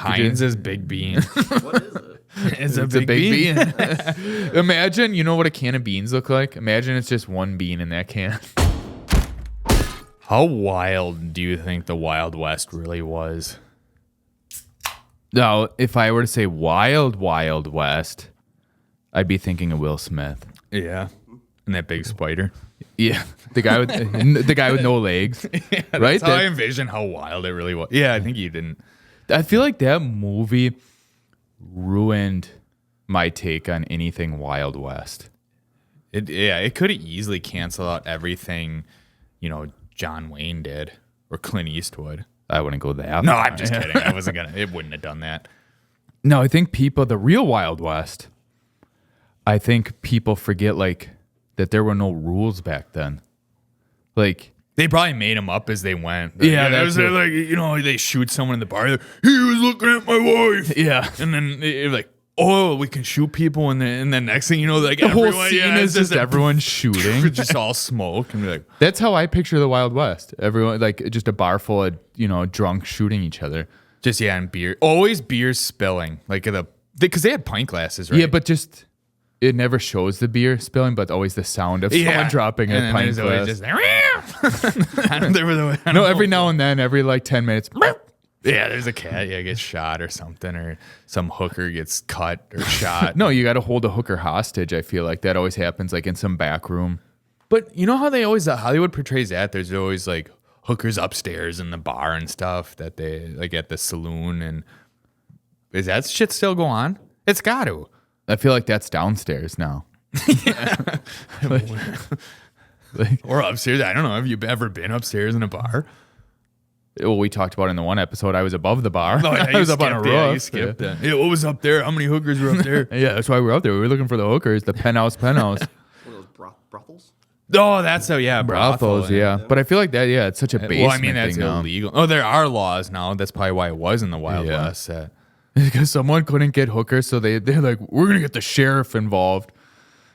Heinz's Big Bean. What is it? It's a big bean. Imagine, you know what a can of beans look like? Imagine it's just one bean in that can. How wild do you think the Wild West really was? Now, if I were to say Wild West, I'd be thinking of Will Smith. Yeah. And that big spider. Yeah. The guy with no legs. Yeah, right? That's how I envision how wild it really was. Yeah, I think you didn't. I feel like that movie ruined my take on anything Wild West. It could have easily canceled out everything, John Wayne did or Clint Eastwood. I wouldn't go that. No, I'm just kidding. I wasn't gonna. It wouldn't have done that. No, I think the real Wild West. I think people forget that there were no rules back then. They probably made them up as they went. They shoot someone in the bar. He was looking at my wife. Yeah, and then we can shoot people, and then next thing you know, the whole scene is just everyone shooting, just all smoke, and that's how I picture the Wild West. Everyone just a bar full of drunk shooting each other. Just and beer, always beer spilling, because they had pint glasses, right? Yeah, but just. It never shows the beer spilling, but always the sound of someone dropping a pint glass. Just, every now and then, every 10 minutes. Yeah, there's a cat. Yeah, gets shot or something, or some hooker gets cut or shot. No, you got to hold a hooker hostage. I feel like that always happens, in some back room. But you know how they always Hollywood portrays that? There's always hookers upstairs in the bar and stuff that they at the saloon. And is that shit still go on? It's got to. I feel like that's downstairs now. Or upstairs. I don't know. Have you ever been upstairs in a bar? Well, we talked about it in the one episode. I was above the bar. Oh, yeah, I was up on a roof. You skipped it. Yeah, what was up there? How many hookers were up there? Yeah, that's why we were up there. We were looking for the hookers, the penthouse. One of those brothels? Oh, that's brothels, yeah. But I feel like that, it's such a basement thing that's illegal. Oh, there are laws now. That's probably why it was in the Wild West. Because someone couldn't get hookers, so they're like, we're going to get the sheriff involved.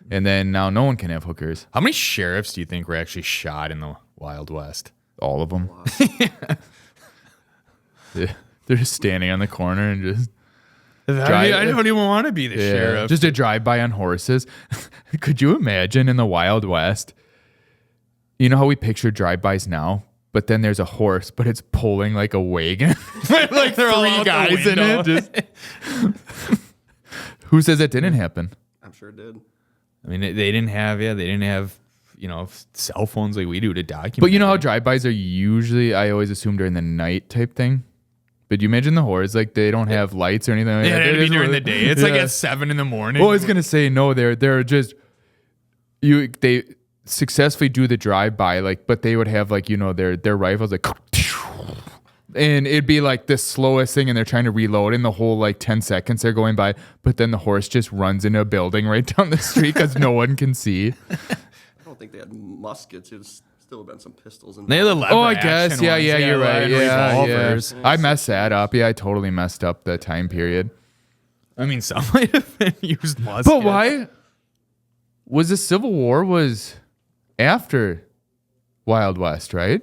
And then now no one can have hookers. How many sheriffs do you think were actually shot in the Wild West? All of them. Yeah. They're just standing on the corner and just... I don't even want to be the sheriff. Just a drive-by on horses. Could you imagine in the Wild West? You know how we picture drive-bys now? But then there's a horse, but it's pulling a wagon. They're all three guys in it. Who says that didn't happen? I'm sure it did. I mean, they didn't have, cell phones like we do to document. But you know how drive-bys are usually, I always assume during the night type thing. But you imagine the horse, they don't have lights or anything. Yeah, it'd be during the day. It's at 7 a.m. Well, I was gonna say no. They're just they successfully do the drive-by, but they would have their rifles and it'd be the slowest thing, and they're trying to reload in the whole 10 seconds they're going by, but then the horse just runs into a building right down the street because no one can see. I don't think they had muskets. It was still have been some pistols in there. I guess. Yeah, you're right. Yeah. I messed that up. Yeah, I totally messed up the time period. I mean, some might have been used muskets. But why was the Civil War was after Wild West, right?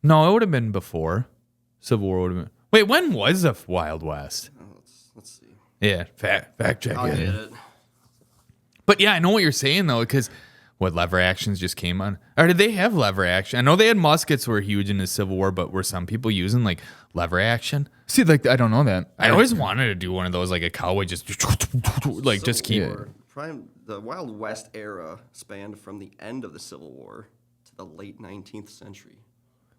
No, it would have been before. Civil War would have been. Wait, when was the Wild West? Let's see. Yeah, fact check I'll get it. But yeah, I know what you're saying though, because lever actions just came on, or did they have lever action? I know they had muskets were huge in the Civil War, but were some people using lever action? See, I don't know that. I always wanted to do one of those, a cowboy just just keep. The Wild West era spanned from the end of the Civil War to the late 19th century.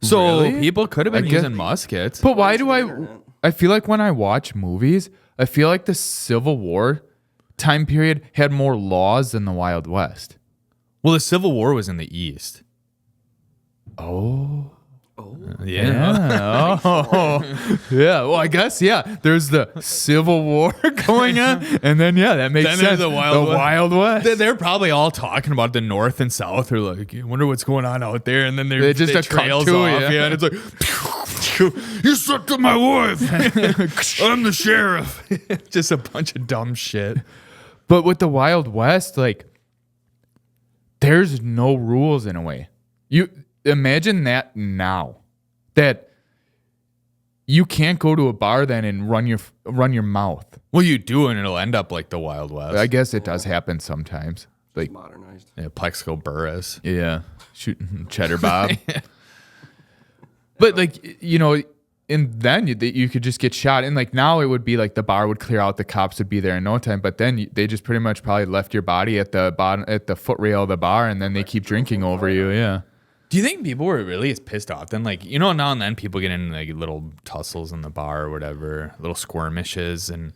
So people could have been using muskets. But why do I feel like when I watch movies, I feel like the Civil War time period had more laws than the Wild West. Well, the Civil War was in the East. Oh. Yeah. Yeah. Well, I guess, yeah. There's the Civil War going on. And then, that makes sense. The Wild West. They're probably all talking about the North and South. They're like, I wonder what's going on out there. And then they just trails off. Yeah. And it's like, you sucked up my wife. I'm the sheriff. Just a bunch of dumb shit. But with the Wild West, there's no rules in a way. You imagine that now. That you can't go to a bar then and run your mouth. Well, you do, and it'll end up like the Wild West. I guess it does happen sometimes. Like Modernized. Yeah, Plexico Burris. yeah, shooting cheddar Bob. But like and then you could just get shot. And like now it would be like the bar would clear out, the cops would be there in no time. But then they just pretty much probably left your body at the bottom, at the foot rail of the bar, and then they keep drinking over you. Yeah. Do you think people were really as pissed off then? Like, now and then people get in like little tussles in the bar or whatever, little skirmishes, and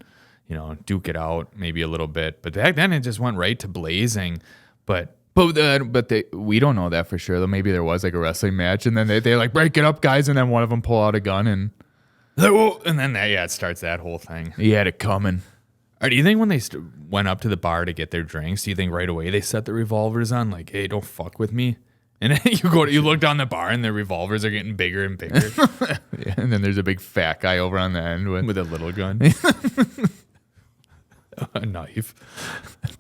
duke it out maybe a little bit. But back then it just went right to blazing. But we don't know that for sure. Though maybe there was like a wrestling match, and then they like break it up, guys, and then one of them pull out a gun and then it starts that whole thing. he had it coming. Or do you think when they went up to the bar to get their drinks, do you think right away they set the revolvers on, like, hey, don't fuck with me? And then you look down the bar and the revolvers are getting bigger and bigger. Yeah, and then there's a big fat guy over on the end with a little gun, a knife,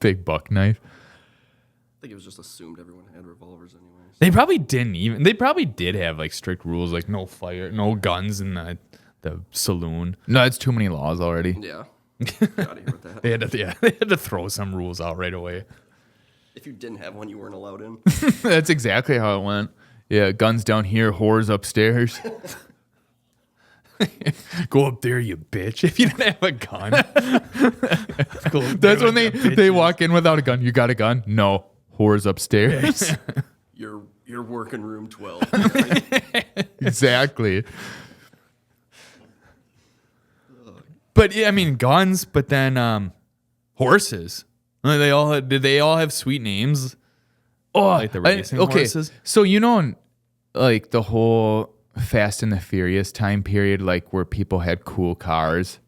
big buck knife. I think it was just assumed everyone had revolvers anyways. They probably didn't. They probably did have like strict rules, like no fire, no guns in the saloon. No, it's too many laws already. Yeah. Get out of here with that. They had to throw some rules out right away. If you didn't have one, you weren't allowed in. That's exactly how it went. Yeah, guns down here, whores upstairs. Go up there, you bitch. If you didn't have a gun. That's when they walk in without a gun. You got a gun? No. Whores upstairs. You're working room 12. Exactly. But yeah, I mean guns, but then horses. Did they all have sweet names? Oh, like the racing horses? So like the whole Fast and the Furious time period, like where people had cool cars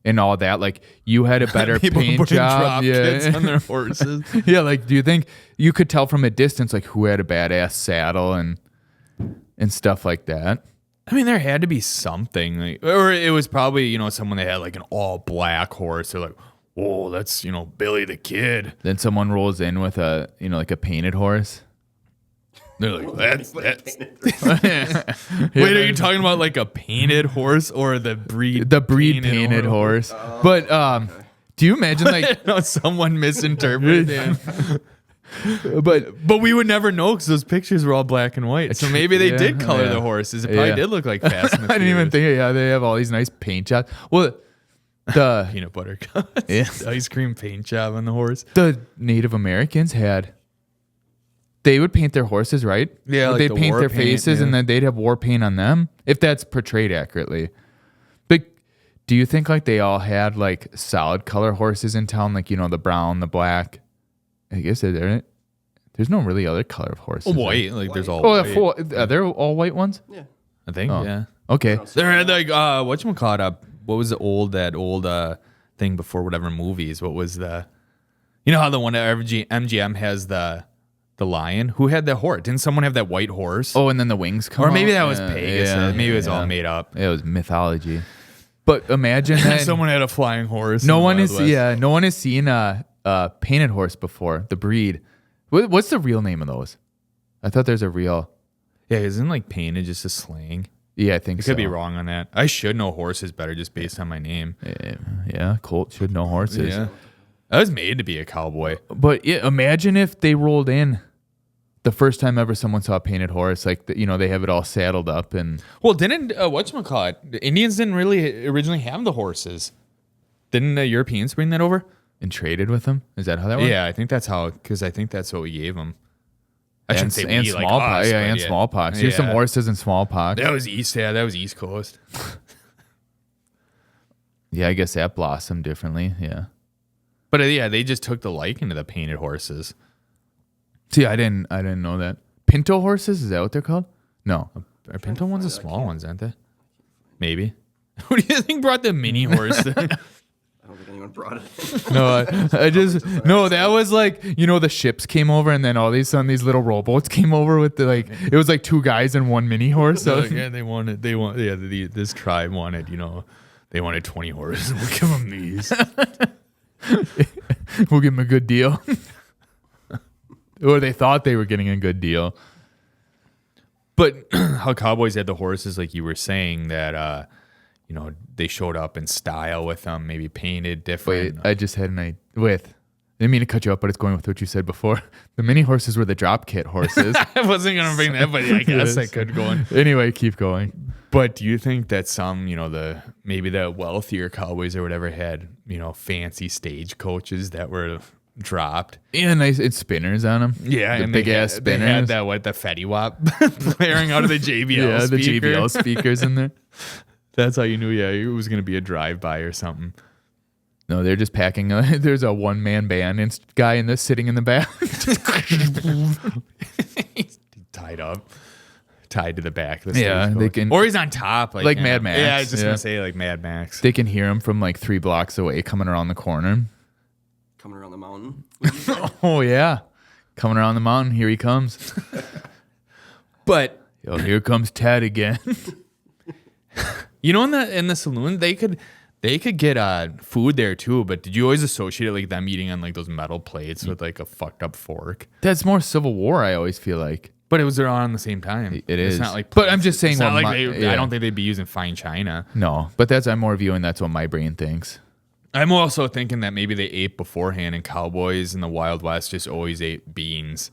and all that, like you had a better paint job, on their horses. Yeah, like do you think you could tell from a distance like who had a badass saddle and stuff like that? I mean, there had to be something, like, or it was probably someone that had like an all black horse. They're like, whoa, that's Billy the Kid. Then someone rolls in with a like a painted horse. They're like, that's. Wait, are you talking about like a painted horse or the breed? The breed painted horse. But do you imagine like someone misinterpreted it? But we would never know because those pictures were all black and white. So maybe they did color the horses. It probably did look like Fast and the I didn't even think. Yeah, they have all these nice paint jobs. Well, the peanut butter cups, ice cream paint job on the horse. The Native Americans they would paint their horses, right? Yeah, like they'd paint their faces, yeah. And then they'd have war paint on them, if that's portrayed accurately. But do you think like they all had like solid color horses in town, like the brown, the black? I guess there's no really other color of horses. White, like there's all. white. Are there all white ones? Yeah. I think. Yeah. Okay. They're like whatchamacallit, what was that old thing before whatever movies? What was the? How the one at MGM has the lion? Who had the horse? Didn't someone have that white horse? Oh, and then the wings come. Or maybe out? that was Pegasus. Maybe it was all made up. It was mythology. But imagine that someone had a flying horse. No one has seen a painted horse before. The breed. What's the real name of those? I thought there's a real. Yeah, isn't like painted just a slang? Yeah, I think I could be wrong on that. I should know horses better just based on my name. Yeah, Colt should know horses. Yeah. I was made to be a cowboy. But imagine if they rolled in the first time ever someone saw a painted horse, like they have it all saddled up and. Well, didn't the Indians didn't really originally have the horses? Didn't the Europeans bring that over and traded with them? Is that how that worked? Yeah, I think that's how. Because I think that's what we gave them. I shouldn't say and we, smallpox. like us, and smallpox. Here's some horses and smallpox. That was East. Yeah, that was East Coast. Yeah, I guess that blossomed differently. Yeah. But they just took the liking to the painted horses. See, I didn't know that. Pinto horses, is that what they're called? No. Are pinto ones the small ones, aren't they? Maybe. Who do you think brought the mini horse? I don't think anyone brought it. No, that was like, the ships came over and then all of a sudden these little rowboats came over with it was like two guys and one mini horse. So this tribe wanted, they wanted 20 horses. We'll give them these. We'll give them a good deal. Or they thought they were getting a good deal. But how cowboys had the horses, like you were saying, that they showed up in style with them, maybe painted different. Wait, I just had an idea with. I didn't mean to cut you up, but it's going with what you said before. The mini horses were the drop kit horses. I wasn't going to bring that, but I guess I could go on. Anyway, keep going. But do you think that some, maybe the wealthier cowboys or whatever had, fancy stage coaches that were dropped? Yeah, nice. It's spinners on them. Yeah, the big ass spinners. They had that the Fetty Wap blaring out of the JBL the speaker. JBL speakers in there. That's how you knew, it was going to be a drive-by or something. No, they're just packing. There's a one-man band and guy sitting in the back. Tied to the back of the stage. They can, or he's on top. Like Mad Max. Yeah, I was just going to say like Mad Max. They can hear him from like 3 blocks away coming around the corner. Coming around the mountain. Oh, yeah. Coming around the mountain. Here he comes. But here comes Ted again. In the saloon, they could get food there too, but did you always associate it like them eating on like those metal plates with like a fucked up fork? That's more Civil War, I always feel like. But it was on the same time. It is. It's not like but I'm just saying. It's not like I don't think they'd be using fine china. No, but I'm more viewing that's what my brain thinks. I'm also thinking that maybe they ate beforehand, and cowboys in the Wild West just always ate beans.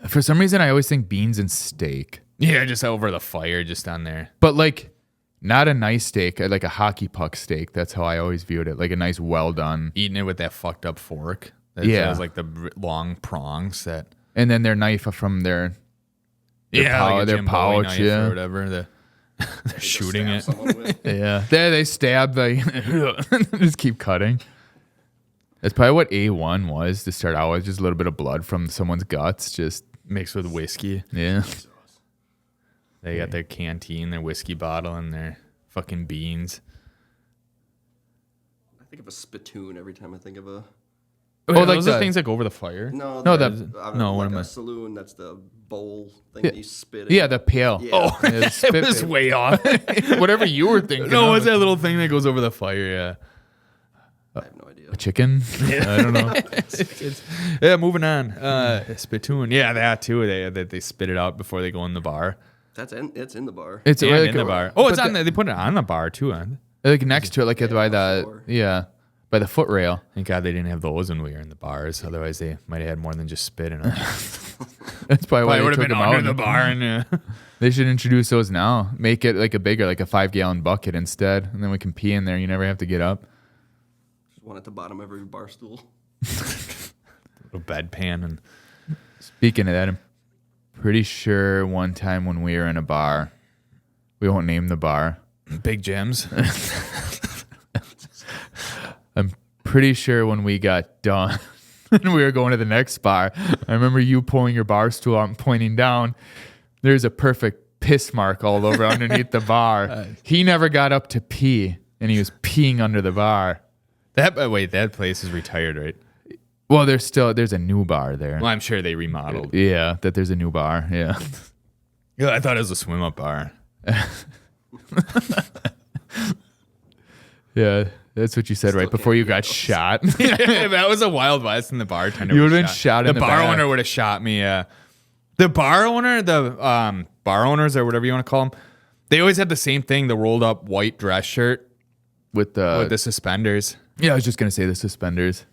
For some reason, I always think beans and steak. Yeah, just over the fire, just on there. But like, not a nice steak, like a hockey puck steak. That's how I always viewed it. Like a nice, well done. Eating it with that fucked up fork. That has like the long prongs that. And then their knife from their like their pouch, or whatever. They're shooting it. Yeah, they stab. They just keep cutting. That's probably what A1 was to start out with. Just a little bit of blood from someone's guts, just mixed with whiskey. Yeah. They got their canteen, their whiskey bottle, and their fucking beans. I think of a spittoon every time I think of a. Like those are things like over the fire. No, no, like a saloon. That's the bowl thing that you spit in. Yeah, the pail. Yeah. Oh, it was way off. Whatever you were thinking. No, what's that little thing that goes over the fire? Yeah. I have no idea. A chicken? Yeah. I don't know. Yeah, moving on. Spittoon. Yeah, that too. They spit it out before they go in the bar. It's in the bar. It's like in the bar. Oh, it's on. They put it on the bar too. Like next to it, like by by the foot rail. Thank God they didn't have those when we were in the bars. Otherwise, they might have had more than just spit in them. That's probably why they would took have been them under out. the bar. And, They should introduce those now. Make it like a 5-gallon bucket instead, and then we can pee in there. You never have to get up. Just one at the bottom of every bar stool. Little bedpan. And speaking of that, I'm pretty sure one time when we were in a bar, we won't name the bar. Big Jim's. I'm pretty sure when we got done and we were going to the next bar, I remember you pulling your bar stool out and pointing down. There's a perfect piss mark all over underneath the bar. He never got up to pee, and he was peeing under the bar. That place is retired, right? Well, there's a new bar there. Well, I'm sure they remodeled. Yeah, that there's a new bar. Yeah. Yeah, I thought it was a swim up bar. Yeah, that's what you said right before you got shot. If that was a Wild West and the bartender You would have been shot in the bar back. owner would have shot me. The bar owner, bar owners or whatever you want to call them, they always had the same thing: the rolled up white dress shirt with the suspenders. Yeah, I was just gonna say the suspenders.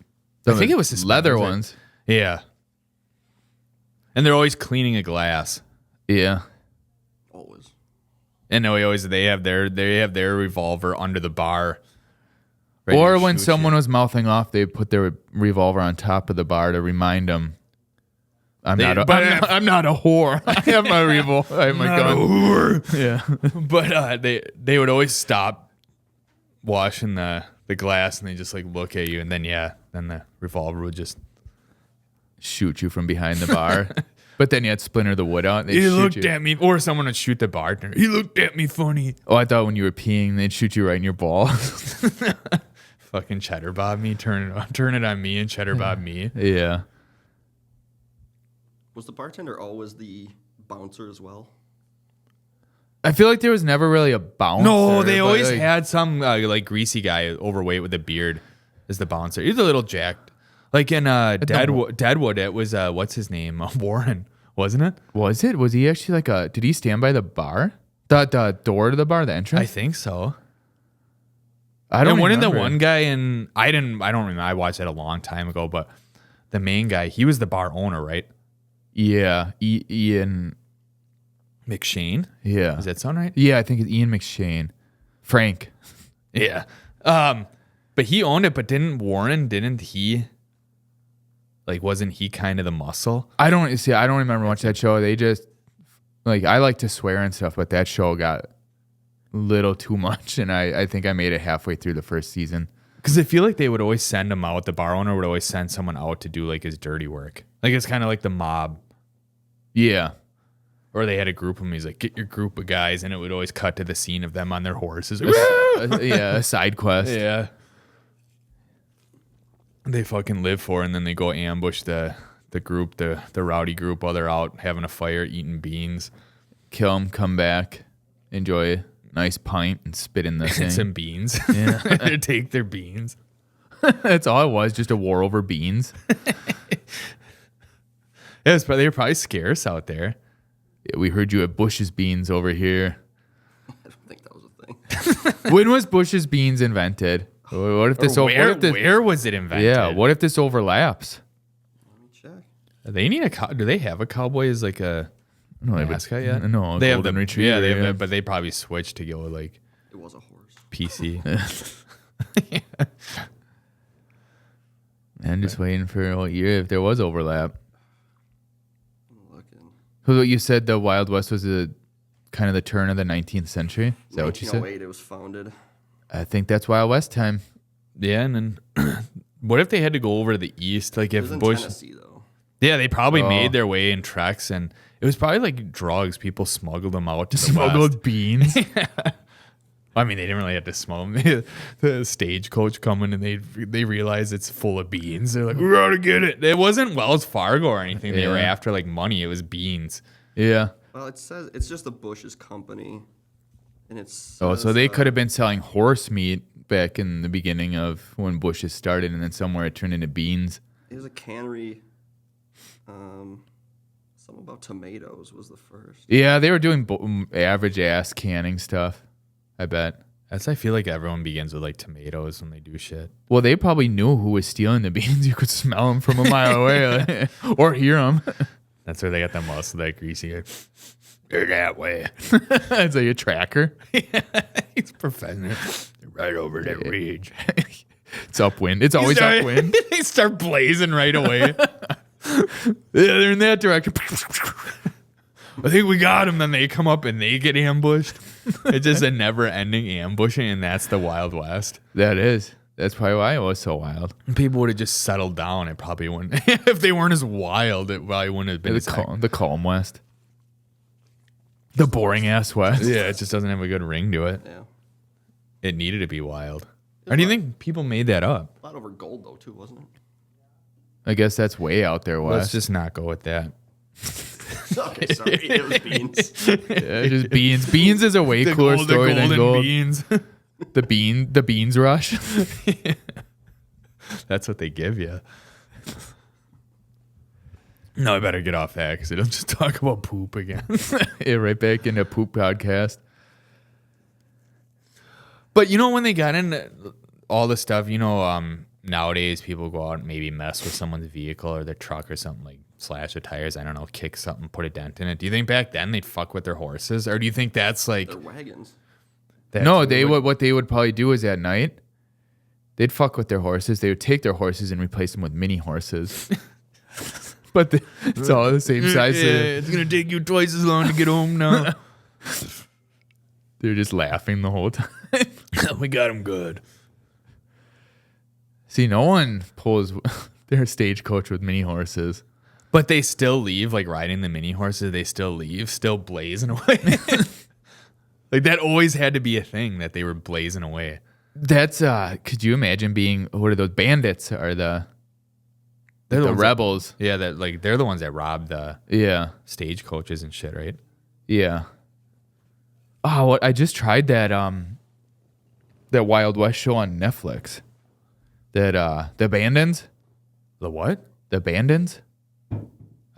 I think it was leather ones. Yeah, and they're always cleaning a glass. Yeah. Always. And they have their revolver under the bar. Or when someone was mouthing off, they put their revolver on top of the bar to remind them, I'm not a whore. I have my revolver. I have my gun. Yeah. But they would always stop washing the glass and they just like look at you, and then the revolver would just shoot you from behind the bar. But then you had to splinter the wood out. He looked at me, or someone would shoot the bartender. He looked at me funny. Oh, I thought when you were peeing, they'd shoot you right in your ball. Fucking cheddar bob me, turn it on me, and cheddar bob me. Yeah. Was the bartender always the bouncer as well? I feel like there was never really a bouncer. No, they always had some like greasy guy overweight with a beard as the bouncer. He's a little jacked. Like in Deadwood, it was what's his name? Warren, wasn't it? Was it? Was he actually like did he stand by the bar? The door to the bar, the entrance? I think so. I don't remember. remember. The one guy I don't remember. I watched that a long time ago, but the main guy, he was the bar owner, right? Yeah. Ian McShane? Yeah. Does that sound right? Yeah, I think it's Ian McShane. Frank. Yeah. But he owned it, but didn't he? Like, wasn't he kind of the muscle? I don't remember much of that show. They just, like, I like to swear and stuff, but that show got a little too much, and I think I made it halfway through the first season. Because I feel like they would always send him out. The bar owner would always send someone out to do, like, his dirty work. Like, it's kind of like the mob. Yeah. Or they had a group of them. He's like, get your group of guys, and it would always cut to the scene of them on their horses. A side quest. Yeah. They fucking live for, and then they go ambush the group, the rowdy group, while they're out having a fire, eating beans. Kill them, come back, enjoy a nice pint, and spit in the thing. Some beans. Yeah. Take their beans. That's all it was, just a war over beans. Yeah, they were probably scarce out there. Yeah, we heard you at Bush's Beans over here. I don't think that was a thing. When was Bush's Beans invented? What if this? Where was it invented? Yeah. What if this overlaps? Let me check. They need a. Do they have a cowboy as like a mascot yet? No, they have golden the retriever. Yeah, they have but they probably switched to go with like It was a horse. PC. I'm just waiting for what year if there was overlap. I'm looking. So you said the Wild West was kind of the turn of the 19th century. Is that what you said? 1908 it was founded. I think that's Wild West time. Yeah, and then what if they had to go over to the east? Like It if was in Bush. Tennessee though. Yeah, they probably made their way in trucks, and it was probably like drugs. People smuggled them out to the west. beans. I mean, they didn't really have to smuggle them. The stagecoach coming, and they realize it's full of beans. They're like, we gotta get it. It wasn't Wells Fargo or anything. They were after like money. It was beans. Yeah. Well, it says it's just the Bush's company, and it's So they could have been selling horse meat back in the beginning of when Bush's started, and then somewhere it turned into beans. It was a cannery. Something about tomatoes was the first. Yeah, they were doing average ass canning stuff. I bet. I feel like everyone begins with like tomatoes when they do shit. Well, they probably knew who was stealing the beans. You could smell them from a mile away, or hear them. That's where they got the muscle, that greasy. They're that way. It's like a tracker. He's professional. Right over that ridge. It's upwind. It's always upwind. They start blazing right away. Yeah, they're in that direction. I think we got them. Then they come up and they get ambushed. It's just a never-ending ambushing, and that's the Wild West. That's probably why it was so wild. People would have just settled down. It probably wouldn't. If they weren't as wild, it probably wouldn't have been The calm West. The boring ass West. Yeah, it just doesn't have a good ring to it. Yeah. It needed to be wild. Or do you think people made that up? A lot over gold though too, wasn't it? I guess that's way out there west. Let's just not go with that. Okay, sorry. It was beans. Yeah, just beans. Beans is a way cooler story than gold. Beans. The beans rush. That's what they give you. No, I better get off that because it'll just talk about poop again. Yeah, right back into poop podcast. But you know, when they got into all the stuff, you know, nowadays people go out and maybe mess with someone's vehicle or their truck or something, like slash the tires, I don't know, kick something, put a dent in it. Do you think back then they'd fuck with their horses? Or do you think that's like... Their wagons. No, what they would probably do is at night, they'd fuck with their horses. They would take their horses and replace them with mini horses. But it's all the same size. Yeah, it's going to take you twice as long to get home now. They're just laughing the whole time. We got them good. See, no one pulls their stagecoach with mini horses. But they still leave, like riding the mini horses, they still leave, still blazing away. Like that always had to be a thing that they were blazing away. That's, could you imagine being, what are those bandits? Are the rebels. Yeah, that like they're the ones that robbed the stagecoaches and shit, right? Yeah. Oh, I just tried that Wild West show on Netflix. That the Bandits. The what? The Bandits.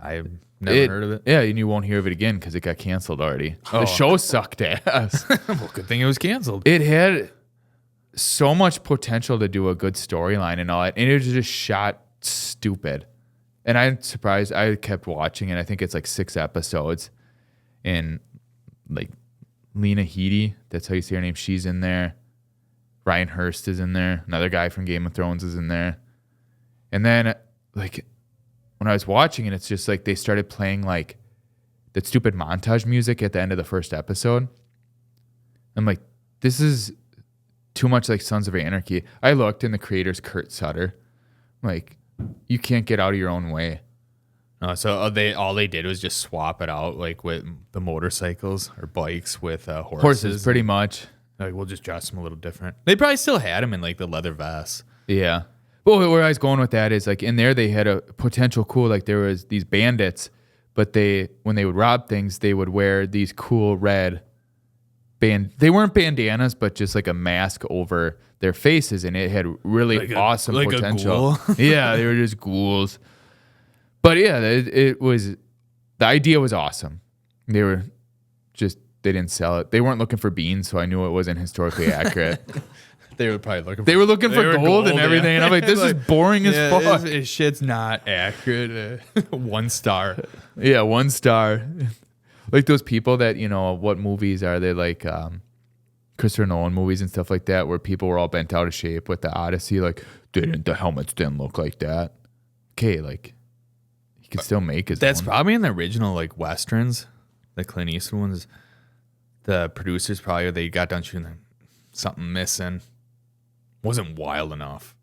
I've never heard of it. Yeah, and you won't hear of it again because it got canceled already. The show sucked ass. Well, good thing it was canceled. It had so much potential to do a good storyline and all that, and it was just shot stupid. And I'm surprised. I kept watching, and I think it's like 6 episodes, and like Lena Headey, that's how you say her name, she's in there. Ryan Hurst is in there. Another guy from Game of Thrones is in there. And then like when I was watching it, it's just like they started playing like that stupid montage music at the end of the first episode. I'm like, this is too much like Sons of Anarchy. I looked, and the creator's Kurt Sutter. Like, you can't get out of your own way. So all they did was just swap it out, like with the motorcycles or bikes with horses. Horses, pretty much. Like, we'll just dress them a little different. They probably still had them in like the leather vests. Yeah. Well, where I was going with that is like in there they had a potential cool, like there was these bandits, but when they would rob things, they would wear these cool red they weren't bandanas, but just like a mask over their faces, and it had really awesome potential. Yeah, they were just ghouls. But yeah, it was, the idea was awesome. They didn't sell it. They weren't looking for beans, so I knew it wasn't historically accurate. They were probably looking. They were looking for gold and everything, and I'm like, this is boring as fuck. This shit's not accurate. 1 star. Yeah, 1 star. Like those people that, what movies are they, like Christopher Nolan movies and stuff like that, where people were all bent out of shape with the Odyssey, like the helmets didn't look like that. Okay, like he could still make his That's own. probably in the original like westerns, the Clint Eastwood ones. The producers probably, they got done shooting, something missing, wasn't wild enough,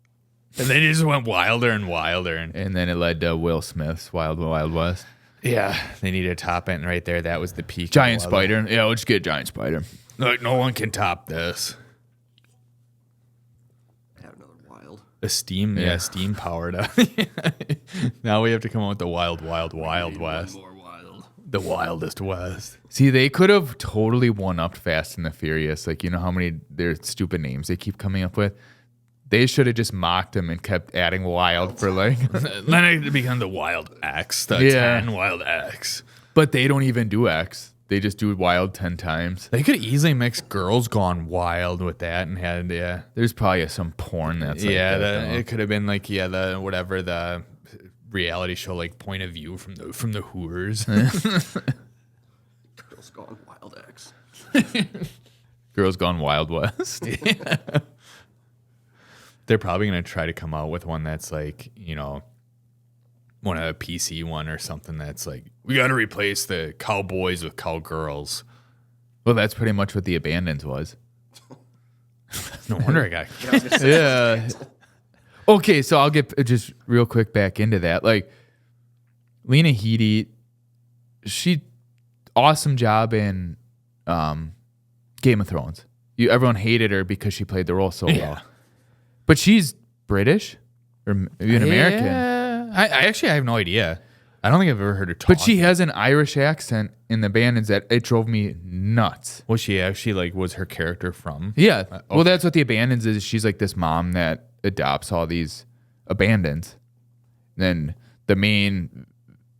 and they just went wilder and wilder, and then it led to Will Smith's Wild Wild West. Yeah, they needed a top end right there. That was the peak. Giant spider. Yeah, we'll just get a giant spider. Like, no one can top this. Have another wild. The steam, steam powered up. Now we have to come up with the wild West. More wild. The wildest West. See, they could have totally one-upped Fast and the Furious. Like, you know how many their stupid names they keep coming up with? They should have just mocked them and kept adding wild for like. Then it become the Wild X, the 10 Wild X. But they don't even do X. They just do wild 10 times. They could easily mix Girls Gone Wild with that and had, There's probably some porn that's like that. It could have been like, the reality show, like Point of View from the Hooters. Girls Gone Wild X. Girls Gone Wild West. Yeah. They're probably going to try to come out with one that's like, one of a PC one or something that's like, we got to replace the cowboys with cowgirls. Well, that's pretty much what The Abandons was. No wonder I got. Yeah. Okay, so I'll get just real quick back into that. Like, Lena Headey, she awesome job in Game of Thrones. Everyone hated her because she played the role so well. But she's British or an American. I have no idea. I don't think I've ever heard her talk. But she has an Irish accent in The Abandons that it drove me nuts. Was she actually was her character from? Yeah. Okay. Well, that's what The Abandons is. She's like this mom that adopts all these abandons. Then the main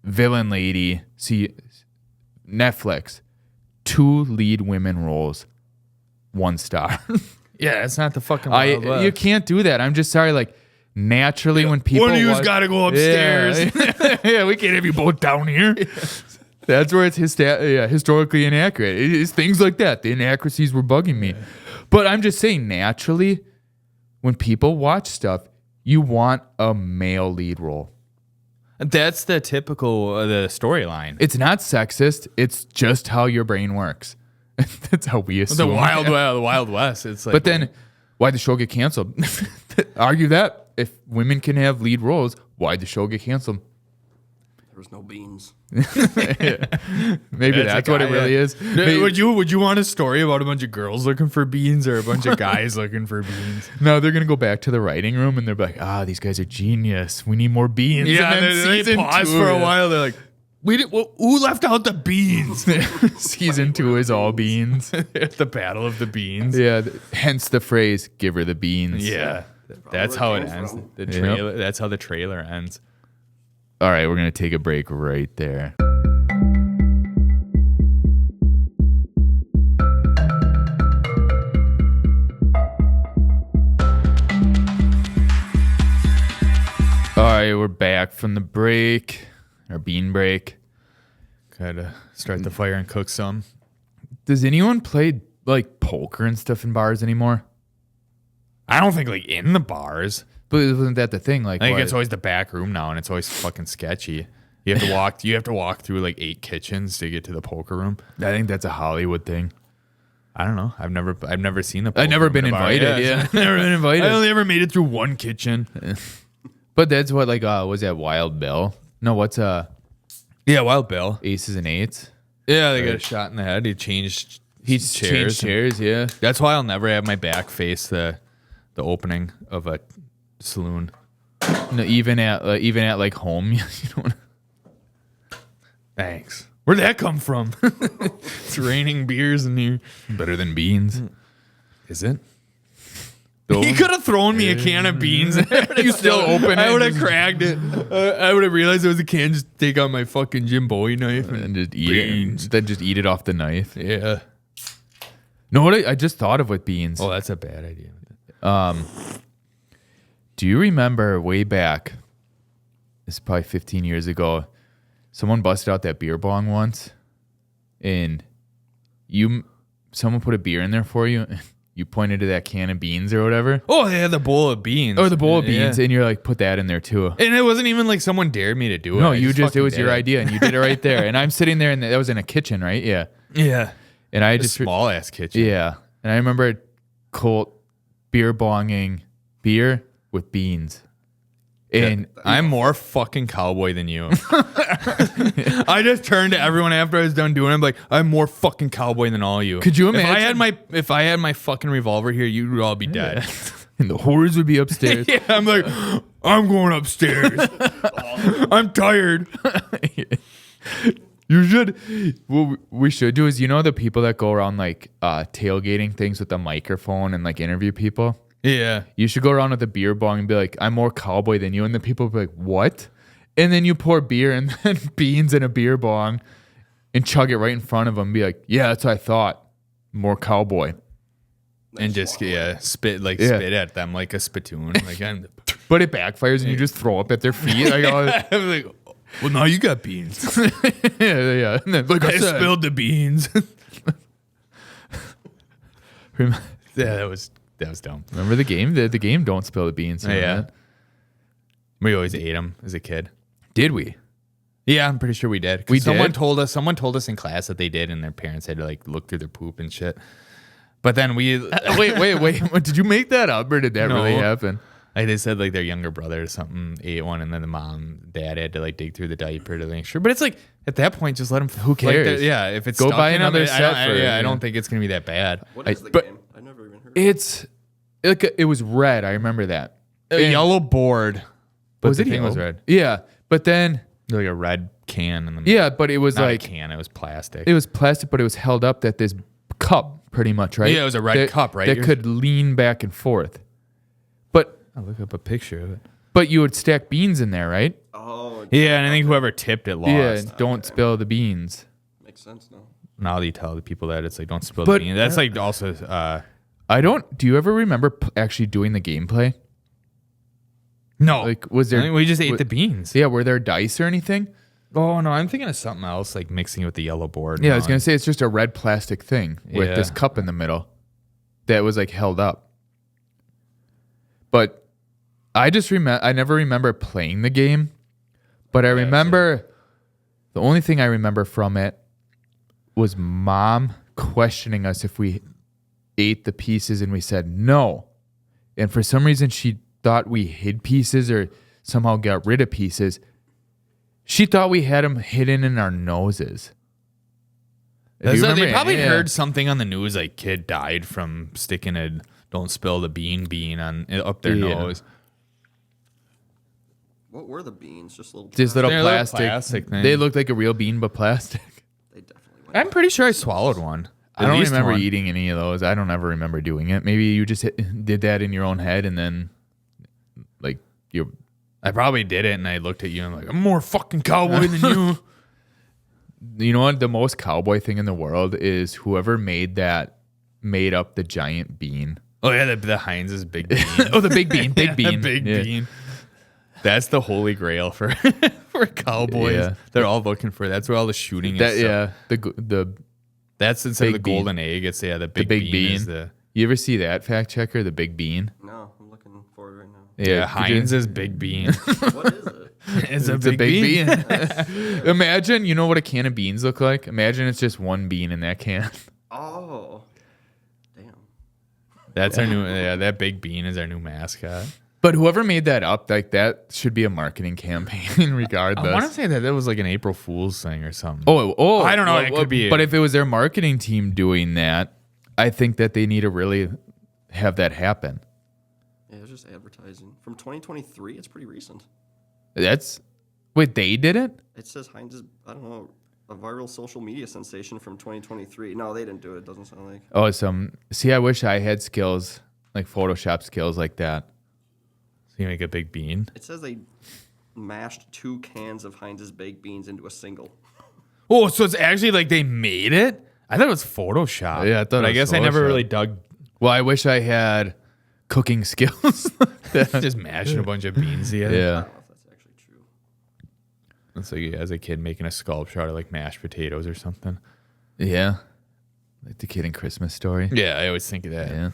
villain lady, Netflix, 2 lead women roles, 1 star. Yeah, it's not the fucking Wild West. You can't do that. I'm just sorry. Like, naturally, when people one of you's got to go upstairs. Yeah, we can't have you both down here. That's where it's historically inaccurate. It's things like that. The inaccuracies were bugging me. But I'm just saying, naturally, when people watch stuff, you want a male lead role. That's the typical the storyline. It's not sexist. It's just how your brain works. That's how we assume. The Wild West. It's like, but then, why'd the show get canceled? Argue that. If women can have lead roles, why'd the show get canceled? There was no beans. Maybe that's what it really is. Would you want a story about a bunch of girls looking for beans or a bunch of guys looking for beans? No, they're gonna go back to the writing room and they're like, these guys are genius. We need more beans. Yeah, and then they pause for a while. They're like, who left out the beans? Season 2 is all beans. The battle of the beans. Yeah, hence the phrase, give her the beans. Yeah, that's how it ends. The trailer. That's how the trailer ends. All right, we're going to take a break right there. right, we're back from the break, our bean break. Gotta start the fire and cook some. Does anyone play like poker and stuff in bars anymore? I don't think like in the bars. But isn't that the thing? Like, I think it's always the back room now, and it's always fucking sketchy. You have to walk. You have to walk through like 8 kitchens to get to the poker room. I think that's a Hollywood thing. I don't know. I've never seen the. Poker I've never room been in a bar. invited. Yeah, never been invited. I only ever made it through 1 kitchen. But that's what like was that Wild Bill? No, what's Yeah, Wild Bill. Aces and Eights? Yeah, they got a shot in the head. He changed. He's changed chairs. Yeah, That's why I'll never have my back face the opening of a saloon. no, even at like home, you don't. Thanks. Where'd that come from? It's raining beers in here. Better than beans. Is it? Though? He could have thrown me a can of beans. You still open it? I would have cracked it. I would have realized it was a can. Just take out my fucking Jim Bowie knife And just eat beans. it. Then just eat it off the knife. Yeah. No, what I just thought of with beans. Oh, that's a bad idea. Do you remember way back? This is probably 15 years ago. Someone busted out that beer bong once, and someone put a beer in there for you. And you pointed to that can of beans or whatever. Oh, they had the bowl of beans. Or the bowl of beans, Yeah. and you're like, put that in there too. And it wasn't even like someone dared me to do it. No, I it fucking was did your it. idea, and you did it right there. And I'm sitting there, and that was in a kitchen, right? Yeah. Yeah. And I A just small ass kitchen. yeah, and I remember Colt beer bonging beer with beans. And I'm more fucking cowboy than you. I just turned to everyone after I was done doing it. I'm like, I'm more fucking cowboy than all of you. Could you imagine? If I had my fucking revolver here, you would all be dead. and the whores would be upstairs. Yeah, I'm like, I'm going upstairs. I'm tired. You should. What we should do is, the people that go around like tailgating things with a microphone and like interview people. Yeah. You should go around with a beer bong and be like, I'm more cowboy than you. And the people will be like, what? And then you pour beer and then beans in a beer bong and chug it right in front of them and be like, yeah, that's what I thought. More cowboy. And just, spit at them like a spittoon. Like, But it backfires and you just throw up at their feet. Like, I'm like, well, now you got beans. yeah. And then, like I spilled the beans. Rem- Yeah, that was dumb. Remember the game? The game Don't Spill the Beans. You know Yeah. that? We always ate them as a kid. Did we? Yeah, I'm pretty sure we did. We Someone did? told us in class that they did, and their parents had to like look through their poop and shit. But then we Wait. Did you make that up or did that really No. happen? like they said like their younger brother or something ate one, and then the dad had to like dig through the diaper to make sure. But it's like at that point, just let them. Who cares? If it's Go stuck buy in 'em, another I set don't- for it, I yeah. don't think it's gonna be that bad. What is the but- game? I never even heard of it. It's like it was red. I remember that. A And- yellow board, but Was the it thing was yellow? red. Yeah, but then Like a red can. In the yeah, but it was not like a can. It was plastic. it was plastic, but it was held up that this cup, pretty much, right? Yeah, it was a red cup, right? That could lean back and forth. But I'll look up a picture of it. you would stack beans in there, right? Oh, Yeah, and I think whoever tipped it lost. Yeah, and don't spill the beans. makes sense now. Now you tell the people that it's like don't spill But- the beans. That's like also I don't. Do you ever remember actually doing the gameplay? no. Like, was I there? think we just ate wa- the beans. Yeah, were there dice or anything? Oh no, I'm thinking of something else, like mixing it with the yellow board. Yeah, I was gonna say it's just a red plastic thing with Yeah. this cup in the middle that was like held up. But I just remember. I never remember playing the game, but I remember the only thing I remember from it was Mom questioning us if we ate the pieces, and we said no. And for some reason, she thought we hid pieces or somehow got rid of pieces. She thought we had them hidden in our noses. Do you They remember? probably Yeah. heard something on the news, like kid died from sticking a "don't spill the bean" on up their Yeah. nose. What were the beans? Just little. This little They're a little plastic. plastic thing. They looked like a real bean, but plastic. They definitely went. I'm pretty sure I swallowed one. I don't At least remember one. eating any of those. I don't ever remember doing it. Maybe you just did that in your own head, and then, like, you. I probably did it, and I looked at you and I'm like, I'm more fucking cowboy than you. You know what? The most cowboy thing in the world is whoever made up the giant bean. Oh yeah, the Heinz's big bean. Oh, the big bean, big Yeah, bean, big Yeah. bean. That's the holy grail for cowboys. Yeah. They're all looking for. That's where all the shooting is. Yeah, the That's instead of the big bean. golden egg. It's the big big bean. Is bean. the, You ever see that fact checker, the big bean? No, I'm looking for it right now. yeah, Heinz is big bean. What is it? It's a It's a big big bean. bean. Imagine, you know what a can of beans look like? Imagine it's just one bean in that can. Oh, damn. That's our new. Yeah, that big bean is our new mascot. But whoever made that up, like that should be a marketing campaign regardless. I want to say that was like an April Fool's thing or something. Oh, I don't know. It could be. But if it was their marketing team doing that, I think that they need to really have that happen. Yeah, it's just advertising from 2023. It's pretty recent. Wait, they did it? It says Heinz is, I don't know, a viral social media sensation from 2023. No, they didn't do it. Doesn't sound like. Oh, see, I wish I had skills like Photoshop skills like that. So you make a big bean. It says they mashed 2 cans of Heinz's baked beans into a single. Oh, so it's actually like they made it. I thought it was Photoshop. Yeah, I thought But it I was guess I never Photoshop. really dug. Well, I wish I had cooking skills. Just mashing a bunch of beans together. I Yeah. don't know if that's actually true. It's like as a kid making a sculpture out of like mashed potatoes or something. Yeah. Like the kid in Christmas Story. Yeah, I always think of that. Yeah.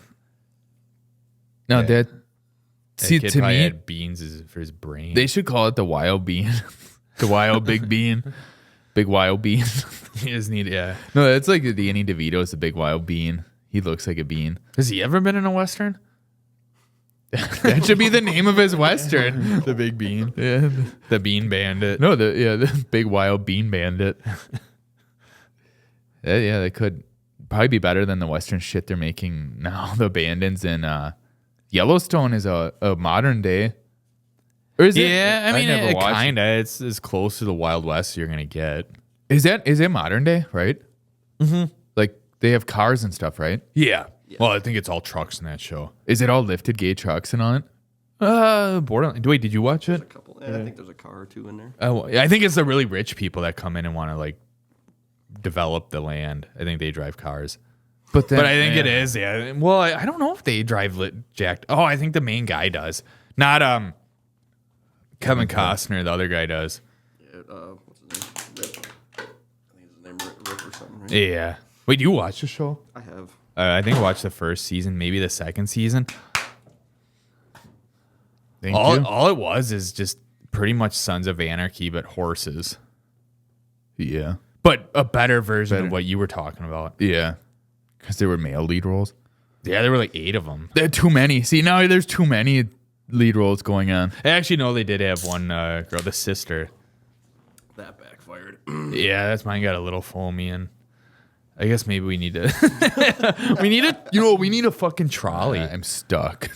No, Yeah. that. That See, kid to probably me, had beans for his brain. they should call it the wild bean. The wild big bean. Big wild bean. He just need, yeah. No, that's like the Danny DeVito's the big wild bean. He looks like a bean. Has he ever been in a Western? That should be the name of his Western. The Big Bean. Yeah. The Bean Bandit. No, the big wild bean bandit. Yeah, they could probably be better than the Western shit they're making now. The abandons in Yellowstone is a modern day. Or is Yeah, I mean, never it watched kind of. It's as close to the Wild West as you're going to get. Is it modern day, right? Mm-hmm. Like they have cars and stuff, right? Yeah. Well, I think it's all trucks in that show. Is it all lifted gate trucks and on it? Borderline. Wait, did you watch it? A couple. Yeah, I think there's a car or 2 in there. Oh, I think it's the really rich people that come in and want to like develop the land. I think they drive cars. But But I think it is, yeah. Well, I don't know if they drive jacked. Oh, I think the main guy does. Not Kevin Costner, the other guy does. Yeah, what's his name? Rip. I think his name Rip or something, right? Yeah. Wait, you watch the show? I have. I think I watched the first season, maybe the second season. Thank you. All it was is just pretty much Sons of Anarchy, but horses. Yeah. But a better version of what you were talking about. Yeah. Because there were male lead roles. Yeah, there were like 8 of them. There are too many. See, now there's too many lead roles going on. I actually know they did have one girl, the sister. That backfired. Yeah, that's mine got a little foamy, and I guess maybe we need to we need a fucking trolley. I'm stuck.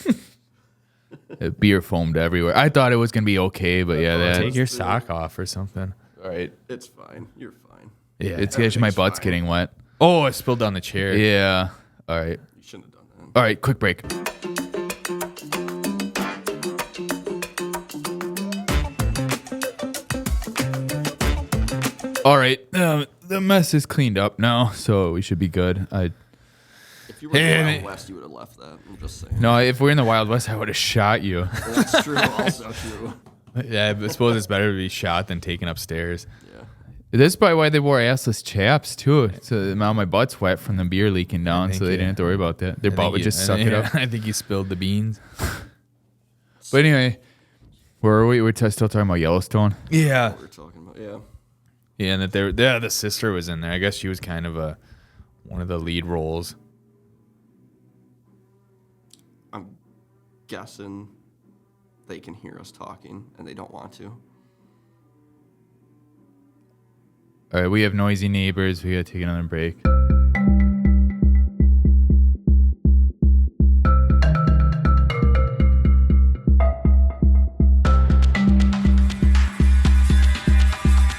Beer foamed everywhere. I thought it was going to be okay, but yeah, that. Take your sock off or something. All right. It's fine. You're fine. Yeah. It's actually my butt's fine. getting wet. Oh, I spilled on the chair. Yeah. All right. You shouldn't have done that. All right. Quick break. All right. The mess is cleaned up now, so we should be good. If you were in the Hey, Wild West, you would have left that. I'm just saying. No, if we're in the Wild West, I would have shot you. That's true. Also true. Yeah, I suppose it's better to be shot than taken upstairs. Yeah. This is probably why they wore assless chaps too. So now my butt's wet from the beer leaking down, think so they you- didn't have to worry about that. Their I butt think would you- just suck it up. I think you spilled the beans. But anyway, where are we? We're still talking about Yellowstone. Yeah. What we're talking about. Yeah. Yeah, and that the sister was in there. I guess she was kind of one of the lead roles. I'm guessing they can hear us talking and they don't want to. All right, we have noisy neighbors. We gotta take another break.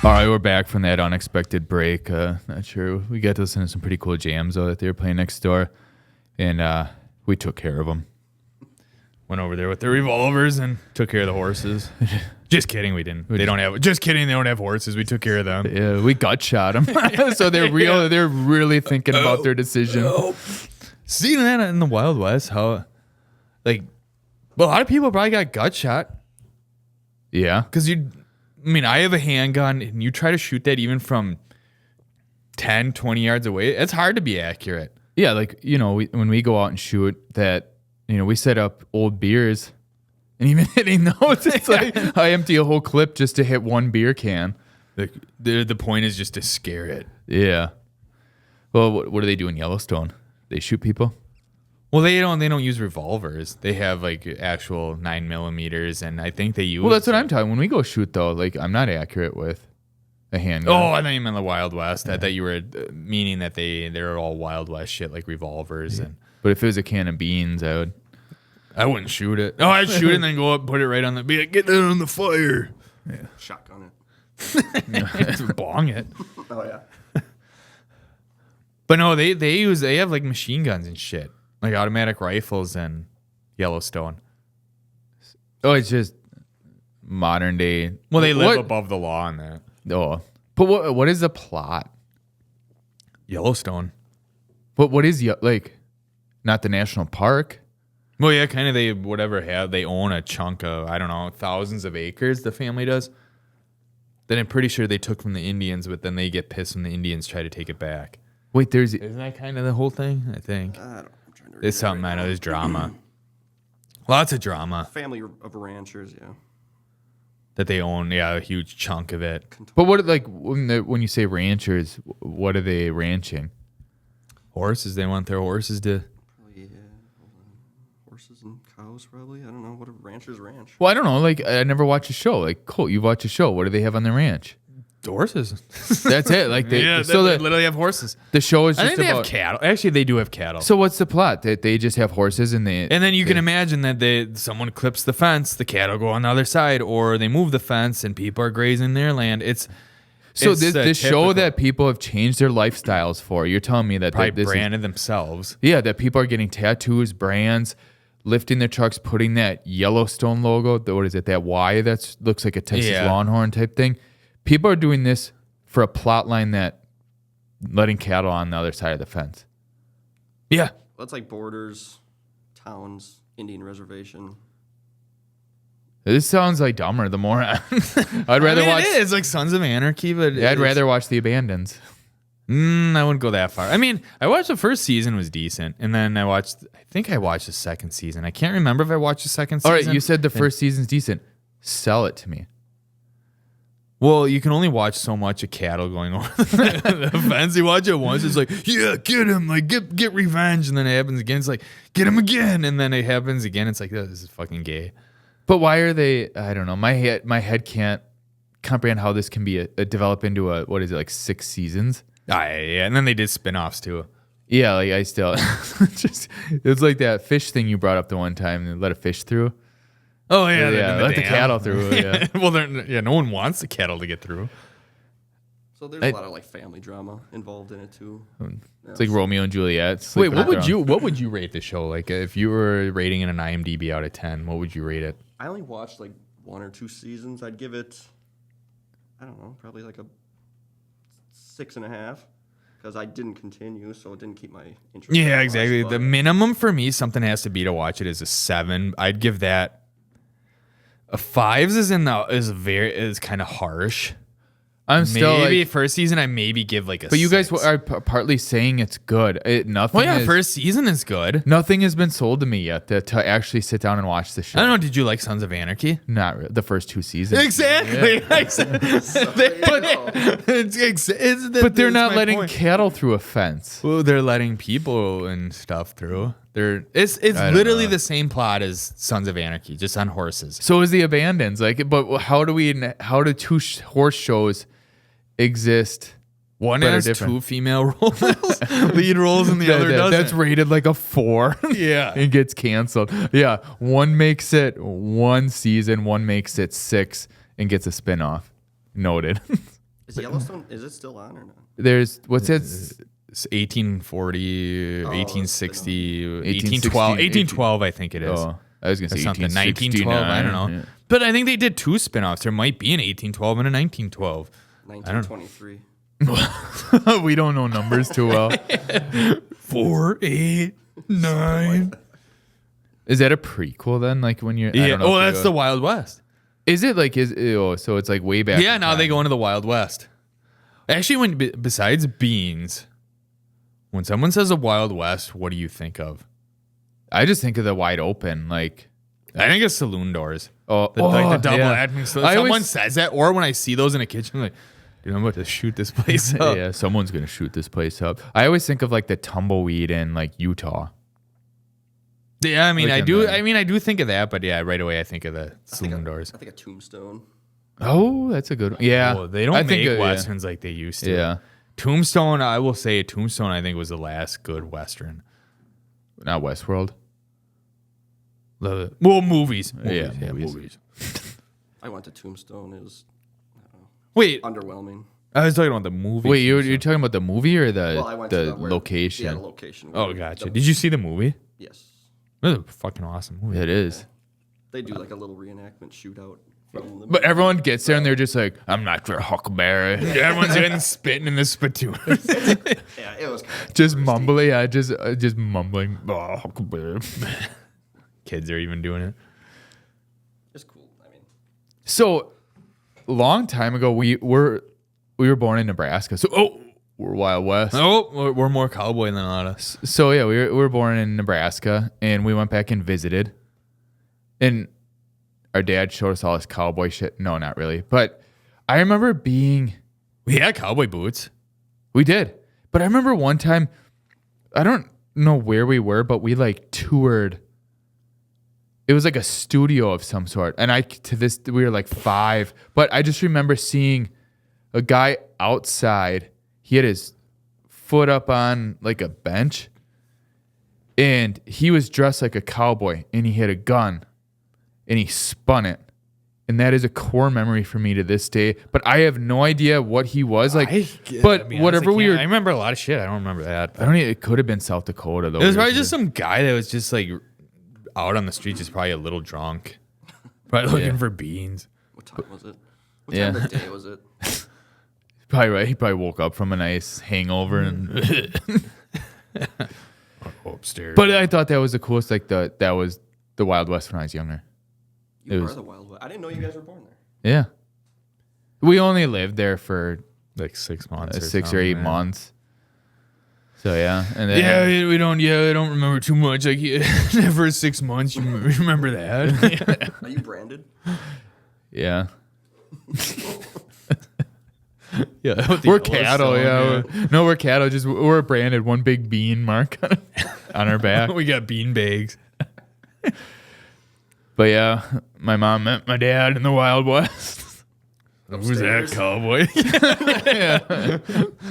All right, we're back from that unexpected break. Not sure. We got to listen to some pretty cool jams though that they were playing next door, and we took care of them. Went over there with their revolvers and took care of the horses. Just kidding, we didn't. They don't have. Just kidding, they don't have horses. We took care of them. Yeah, we gut shot them, so they're real. They're really thinking about their decision. Seeing that in the Wild West, how, like, well, a lot of people probably got gut shot. Yeah. Because I have a handgun, and you try to shoot that even from 10, 20 yards away, it's hard to be accurate. Yeah, like, when we go out and shoot that, we set up old beers, and even hitting those, it's like I empty a whole clip just to hit one beer can. Like the point is just to scare it. Yeah. Well, what do they do in Yellowstone? They shoot people? Well, they don't use revolvers. They have like actual 9mm, and I think they use. Well, that's what I'm talking. When we go shoot though, like I'm not accurate with a handgun. Oh, I thought you meant the Wild West. I thought you were meaning that they're all Wild West shit like revolvers. Yeah. And but if it was a can of beans, I wouldn't shoot it. Oh, I'd shoot it and then go up, put it right on the. Be like, get that on the fire. Yeah. Shotgun it. Bong it. Oh yeah. But no, they have like machine guns and shit, like automatic rifles in Yellowstone. Oh, it's just modern day. Well, they live above the law on that. Oh, but what is the plot? Yellowstone. But what is like? Not the national park. Well, yeah, kind of. They own a chunk of, I don't know, thousands of acres. The family does. Then I'm pretty sure they took from the Indians, but then they get pissed when the Indians try to take it back. Wait, isn't that kind of the whole thing? I think I'm trying to read it's something I know. There's drama, lots of drama Family of ranchers, yeah. that they own. Yeah, a huge chunk of it. But what like when you say ranchers, what are they ranching? Horses. They want their horses to. Probably, yeah. Horses and cows, probably. I don't know. What a rancher's ranch. Well, I don't know. Like I never watched a show. Like Colt, you watch a show. What do they have on their ranch? Horses. That's it. Like they literally have horses. The show is just I think they about have cattle. Actually, they do have cattle. So what's the plot? That they just have horses and then you can imagine that someone clips the fence, the cattle go on the other side, or they move the fence and people are grazing their land. This show that people have changed their lifestyles for. You're telling me that probably branded themselves. Yeah, that people are getting tattoos, brands, lifting their trucks, putting that Yellowstone logo. What is it? That Y that looks like a Texas Longhorn type thing. People are doing this for a plot line that letting cattle on the other side of the fence. Yeah. Well, it's like borders, towns, Indian reservation. This sounds like Dumber, the more I'd rather watch. It is like Sons of Anarchy, but I'd rather watch The Abandons. I wouldn't go that far. I mean, I watched the first season was decent, and then I think I watched the second season. I can't remember if I watched the second season. All right, you said the first season's decent. Sell it to me. Well, you can only watch so much of cattle going over the fence. You watch it once, it's like, yeah, get him, like get revenge, and then it happens again. It's like, get him again, and then it happens again. It's like, this is fucking gay. But why are they? I don't know. My head can't comprehend how this can be develop into what is it, like 6 seasons? Yeah, and then they did spin-offs too. Yeah, like I still it's like that fish thing you brought up the one time and let a fish through. Oh yeah, let the cattle through. Yeah. Well, no one wants the cattle to get through. So there's a lot of like family drama involved in it too. It's like Romeo and Juliet. Wait, what would you rate the show? Like if you were rating it an IMDb out of 10, what would you rate it? I only watched like 1 or 2 seasons. I'd give it, I don't know, probably like a 6.5. Because I didn't continue, so it didn't keep my interest. Yeah, exactly. The minimum for me, something has to be to watch it is a 7. I'd give that a 5. Is kind of harsh. I'm still maybe first season. I maybe give like a. But you 6. guys are partly saying it's good. Nothing. Well, yeah, first season is good. Nothing has been sold to me yet to actually sit down and watch the show. I don't know. Did you like Sons of Anarchy? Not really. The first 2 seasons. Exactly. Yeah. But they're not letting cattle through a fence. Well, they're letting people and stuff through. It's literally the same plot as Sons of Anarchy, just on horses. So is The Abandons. But how do 2 horse shows exist? One has different? 2 female lead roles, and the other doesn't. That's rated like a 4. Yeah, and gets canceled. Yeah, one makes it 1 season, one makes it 6, and gets a spinoff. Noted. Is Yellowstone? Is it still on or not? There's what's it? It's 1840, 1860, 1812. 1812, I think it is. Oh, I was gonna say something 1912. I don't know, yeah. But I think they did 2 spinoffs. There might be an 1812 and a 1912. 1923. We don't know numbers too well. 4, 8, 9. Is that a prequel then? Like when you're? I don't know that's the Wild West. Is it like so it's like way back? Yeah, now they go into the Wild West. Actually, besides beans, when someone says a Wild West, what do you think of? I just think of the wide open, like I think it's saloon doors. like the double admin. So I someone always, says that, or when I see those in a kitchen, I'm like, dude, I'm about to shoot this place up. Yeah, someone's gonna shoot this place up. I always think of like the tumbleweed in like Utah. Yeah, I mean, Like I do think of that, but yeah, right away I think of the saloon doors. I think a tombstone. Oh, that's a good one. Yeah. Oh, they don't I make think, westerns like they used to. Yeah. Tombstone, I will say, Tombstone, I think was the last good western. Not Westworld. Well, movies. Yeah, movies. I went to Tombstone. It was Wait, underwhelming. I was talking about the movie. Wait, you're talking about the movie or I went the to location? Yeah, the location. Oh, gotcha. Did you see the movie? Yes. It was a fucking awesome movie. It is. They do like a little reenactment shootout. From the But everyone gets there and they're just like, I'm not your Huckleberry. Everyone's getting spitting in the spittoon. yeah, it was kind of Just mumbling. Yeah, just mumbling. Oh, Huckleberry. Kids are even doing it. It's cool. I mean, So, long time ago, we were born in Nebraska. So, we're Wild West. Oh, we're more cowboy than a lot of us. So yeah, we were born in Nebraska, and we went back and visited, and our dad showed us all this cowboy shit. No, not really, but I remember being. We had cowboy boots. We did, but I remember one time, I don't know where we were, but we like toured. It was like a studio of some sort, and we were like 5, but I just remember seeing a guy outside. He had his foot up on like a bench, and he was dressed like a cowboy, and he had a gun, and he spun it. And that is a core memory for me to this day. But I have no idea what he was like. Whatever we were, I remember a lot of shit. I don't remember that. I don't even, it could have been South Dakota though. It was probably just some guy that was just like out on the street, just probably a little drunk, probably looking for beans. what time was it? What time of the day was it? Probably right. He probably woke up from a nice hangover and. Upstairs. But I thought that was the coolest. Like that was the Wild West when I was younger. You are the Wild West. I didn't know you guys were born there. Yeah, we only lived there for like 6 months, 6 or 8 months. So yeah, and then, I don't remember too much. Like for 6 months, you remember that? Are you branded? Yeah. Yeah, We're cattle. Yeah, we're cattle. Just we're branded one big bean mark on our back. We got bean bags. But yeah, my mom met my dad in the Wild West. Who's that cowboy? Yeah.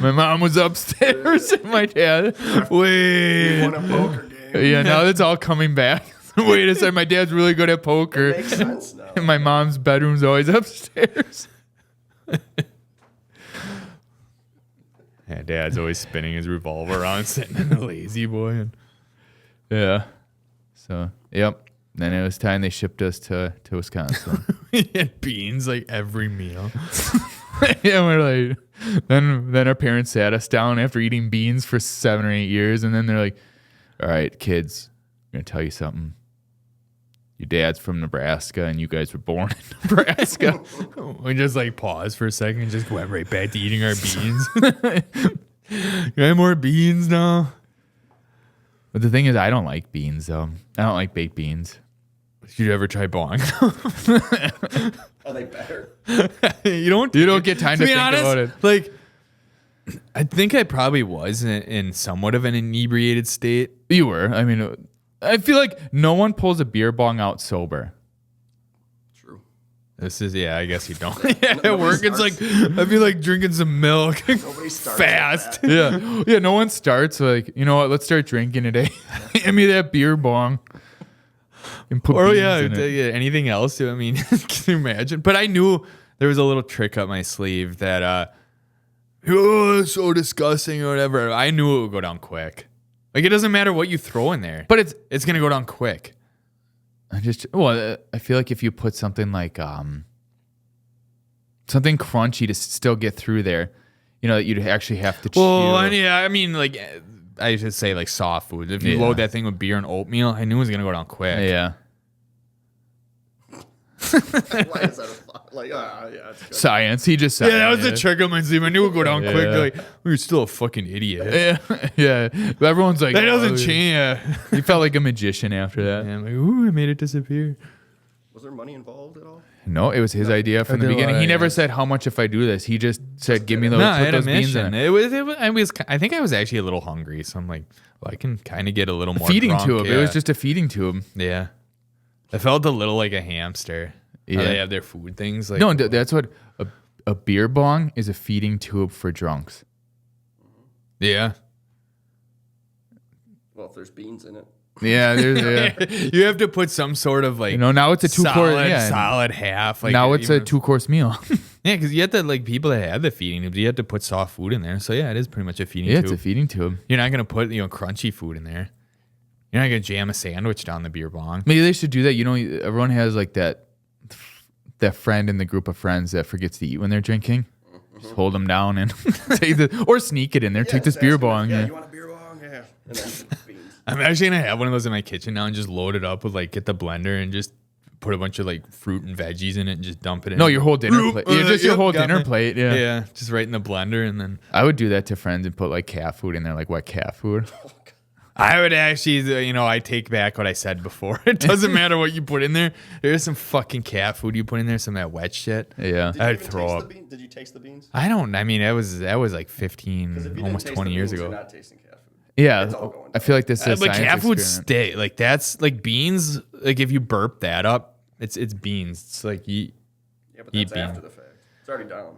My mom was upstairs and my dad. We won a poker game. Yeah, now that's all coming back. Wait a second, my dad's really good at poker. Makes sense now. And my mom's bedroom's always upstairs. Yeah, Dad's always spinning his revolver around, sitting in the lazy boy. And Yeah. So, yep. Then it was time they shipped us to Wisconsin. we had beans like every meal. Yeah, we're like, then our parents sat us down after eating beans for 7 or 8 years, and then they're like, "All right, kids, I'm gonna tell you something. Your dad's from Nebraska, and you guys were born in Nebraska." We just like paused for a second and just went right back to eating our beans. You have more beans now? But the thing is, I don't like beans, though. I don't like baked beans. Did you ever try bong? Are they better? You don't get time to think about it. Like, I think I probably was in somewhat of an inebriated state. You were. I mean, I feel like no one pulls a beer bong out sober. True. This is, I guess you don't. At work, it's like, I feel like drinking some milk Nobody starts fast. Like Yeah. Yeah, no one starts like, you know what, let's start drinking today. Give me that beer bong. And put beans in it. Anything else? I mean, can you imagine? But I knew there was a little trick up my sleeve that, it's so disgusting or whatever. I knew it would go down quick. Like, it doesn't matter what you throw in there, But it's going to go down quick. I feel like if you put something like something crunchy to still get through there, you know, that you'd actually have to chew. Well, I mean, like, I should say like soft food. If you load that thing with beer and oatmeal, I knew it was going to go down quick. Yeah. Why is that a thought? Like, yeah, it's good. Science. He just said. Yeah, that was the trick up my sleeve. I knew it would go down quick. Like, you're still a fucking idiot. Yeah. But everyone's like, That doesn't change. He felt like a magician after that. Yeah, I'm like, ooh, I made it disappear. Was there money involved at all? No, it was his idea from the beginning. He never said how much if I do this. He just said, "Give me those, put those beans in it." I think I was actually a little hungry, so I'm like, well, I can kind of get a little more Feeding drunk. tube. Yeah. It was just a feeding tube. Yeah. I felt a little like a hamster. Yeah. They have their food things. Like, No, that's what a beer bong is, a feeding tube for drunks. Yeah. Well, if there's beans in it. Yeah, You have to put some sort of like, now it's a 2-course. solid half. Like now it's a 2-course meal. Yeah, because you have to, like, people that have the feeding tubes, you have to put soft food in there. So yeah, it is pretty much a feeding tube. Yeah, it's a feeding tube. You're not gonna put crunchy food in there. You're not gonna jam a sandwich down the beer bong. Maybe they should do that. Everyone has like that friend in the group of friends that forgets to eat when they're drinking. Just hold them down and or sneak it in there. Take this beer bong. Yeah, you want a beer bong? Yeah. And then beans. I'm actually gonna have one of those in my kitchen now and just load it up with get the blender and just put a bunch of fruit and veggies in it and just dump it in. No, your whole dinner plate. Just your whole dinner plate. Yeah. Yeah, just right in the blender and then. I would do that to friends and put cat food in there, like wet cat food. I would actually, I take back what I said before. It doesn't matter what you put in there. There's some fucking cat food you put in there, some of that wet shit. Yeah. I'd throw up. Did you taste the beans? I don't. I mean, that was like 15, almost 20 years ago. You're not tasting cat food. Yeah, I feel like this is But cat food experiment. that's like beans. Like if you burp that up, it's beans. It's like you Yeah, but eat that's beans. after the fact. It's already down.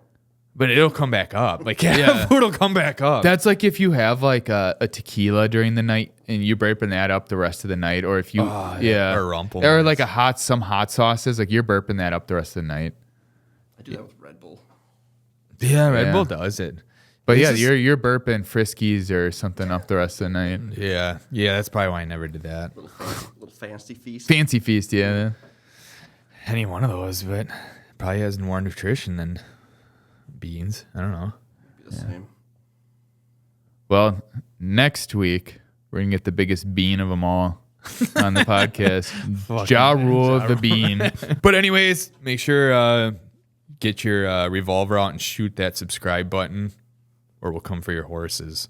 But it'll come back up. Like cat food will come back up. That's like if you have a tequila during the night and you're burping that up the rest of the night, or if you or rumple. or like some hot sauces, like you're burping that up the rest of the night. I do that with Red Bull. Yeah, Red Bull does it. But you're burping Friskies or something up the rest of the night. Yeah, that's probably why I never did that. Little fancy feast. Fancy feast, yeah. Any one of those, but probably has more nutrition than beans. I don't know. Be the same. Well, next week we're gonna get the biggest bean of them all on the podcast. Ja Rule the bean. But anyways, make sure get your revolver out and shoot that subscribe button, or we'll come for your horses.